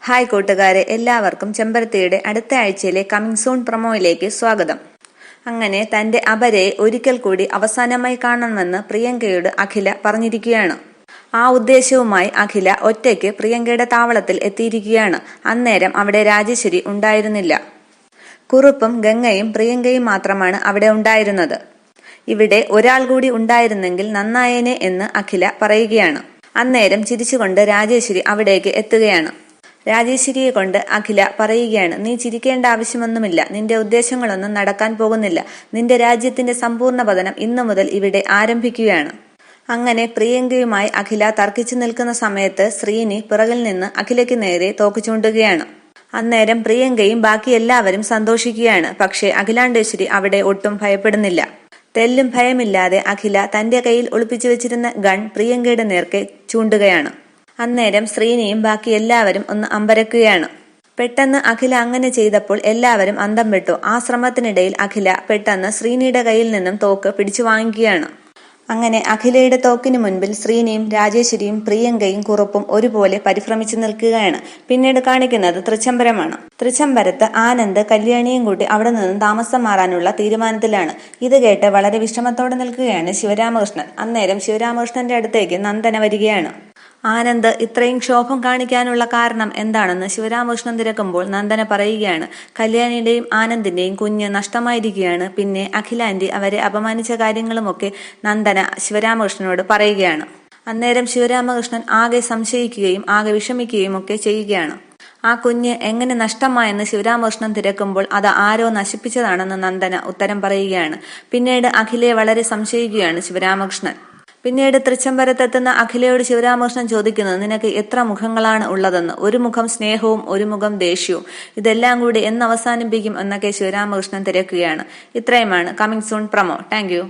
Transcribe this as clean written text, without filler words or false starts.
Hi കൂട്ടുകാരെ, എല്ലാവർക്കും ചെമ്പരത്തിയുടെ അടുത്ത ആഴ്ചയിലെ കമ്മിങ് സൂൺ പ്രൊമോയിലേക്ക് സ്വാഗതം. അങ്ങനെ തന്റെ അപരയെ ഒരിക്കൽ കൂടി അവസാനമായി കാണണമെന്ന് പ്രിയങ്കയോട് അഖില പറഞ്ഞിരിക്കുകയാണ്. ആ ഉദ്ദേശവുമായി അഖില ഒറ്റയ്ക്ക് പ്രിയങ്കയുടെ താവളത്തിൽ എത്തിയിരിക്കുകയാണ്. അന്നേരം അവിടെ രാജേശ്വരി ഉണ്ടായിരുന്നില്ല. കുറുപ്പും ഗംഗയും പ്രിയങ്കയും മാത്രമാണ് അവിടെ ഉണ്ടായിരുന്നത്. ഇവിടെ ഒരാൾ കൂടി ഉണ്ടായിരുന്നെങ്കിൽ നന്നായേനെ എന്ന് അഖില പറയുകയാണ്. അന്നേരം ചിരിച്ചുകൊണ്ട് രാജേശ്വരി അവിടേക്ക് എത്തുകയാണ്. രാജേശ്വരിയെ കൊണ്ട് അഖില പറയുകയാണ്, നീ ചിരിക്കേണ്ട ആവശ്യമൊന്നുമില്ല. നിന്റെ ഉദ്ദേശങ്ങളൊന്നും നടക്കാൻ പോകുന്നില്ല. നിന്റെ രാജ്യത്തിന്റെ സമ്പൂർണ്ണ പതനം ഇന്നു മുതൽ ഇവിടെ ആരംഭിക്കുകയാണ്. അങ്ങനെ പ്രിയങ്കയുമായി അഖില തർക്കിച്ചു നിൽക്കുന്ന സമയത്ത് ശ്രീനി പിറകിൽ നിന്ന് അഖിലയ്ക്ക് നേരെ തോക്ക് ചൂണ്ടുകയാണ്. അന്നേരം പ്രിയങ്കയും ബാക്കി എല്ലാവരും സന്തോഷിക്കുകയാണ്. പക്ഷേ അഖിലാണ്ടേശ്വരി അവിടെ ഒട്ടും ഭയപ്പെടുന്നില്ല. തെല്ലും ഭയമില്ലാതെ അഖില തന്റെ കയ്യിൽ ഒളിപ്പിച്ചു വെച്ചിരുന്ന ഗൺ പ്രിയങ്കയുടെ നേർക്ക് ചൂണ്ടുകയാണ്. അന്നേരം ശ്രീനിയും ബാക്കി എല്ലാവരും ഒന്ന് അമ്പരക്കുകയാണ്. പെട്ടെന്ന് അഖില അങ്ങനെ ചെയ്തപ്പോൾ എല്ലാവരും അന്തം വിട്ടു. ആ ശ്രമത്തിനിടയിൽ അഖില പെട്ടെന്ന് ശ്രീനിയുടെ കയ്യിൽ നിന്നും തോക്ക് പിടിച്ചു വാങ്ങിക്കുകയാണ്. അങ്ങനെ അഖിലയുടെ തോക്കിന് മുൻപിൽ ശ്രീനിയും രാജേശ്വരിയും പ്രിയങ്കയും കുറുപ്പും ഒരുപോലെ പരിഭ്രമിച്ചു നിൽക്കുകയാണ്. പിന്നീട് കാണിക്കുന്നത് തൃച്ചംബരമാണ്. തൃച്ചംബരത്ത് ആനന്ദ് കല്യാണിയും കൂട്ടി അവിടെ നിന്നും താമസം മാറാനുള്ള തീരുമാനത്തിലാണ്. ഇത് കേട്ട് വളരെ വിഷമത്തോടെ നിൽക്കുകയാണ് ശിവരാമകൃഷ്ണൻ. അന്നേരം ശിവരാമകൃഷ്ണന്റെ അടുത്തേക്ക് നന്ദന വരികയാണ്. ആനന്ദ് ഇത്രയും ക്ഷോഭം കാണിക്കാനുള്ള കാരണം എന്താണെന്ന് ശിവരാമകൃഷ്ണൻ തിരക്കുമ്പോൾ നന്ദന പറയുകയാണ്, കല്യാണിയുടെയും ആനന്ദിന്റെയും കുഞ്ഞ് നഷ്ടമായിരിക്കുകയാണ്. പിന്നെ അഖിലാന്റി അവരെ അപമാനിച്ച കാര്യങ്ങളുമൊക്കെ നന്ദന ശിവരാമകൃഷ്ണനോട് പറയുകയാണ്. അന്നേരം ശിവരാമകൃഷ്ണൻ ആകെ സംശയിക്കുകയും ആകെ വിഷമിക്കുകയും ഒക്കെ ചെയ്യുകയാണ്. ആ കുഞ്ഞ് എങ്ങനെ നഷ്ടമായെന്ന് ശിവരാമകൃഷ്ണൻ തിരക്കുമ്പോൾ അത് ആരോ നശിപ്പിച്ചതാണെന്ന് നന്ദന ഉത്തരം പറയുകയാണ്. പിന്നീട് അഖിലയെ വളരെ സംശയിക്കുകയാണ് ശിവരാമകൃഷ്ണൻ. പിന്നീട് തൃച്ചംബരത്തെത്തുന്ന അഖിലയോട് ശിവരാമകൃഷ്ണൻ ചോദിക്കുന്നത്, നിനക്ക് എത്ര മുഖങ്ങളാണ് ഉള്ളതെന്ന്. ഒരു മുഖം സ്നേഹവും ഒരു മുഖം ദേഷ്യവും. ഇതെല്ലാം കൂടി എന്ന് അവസാനിപ്പിക്കും എന്നൊക്കെ ശിവരാമകൃഷ്ണൻ തിരക്കുകയാണ്. ഇത്രയുമാണ് coming soon promo. Thank you.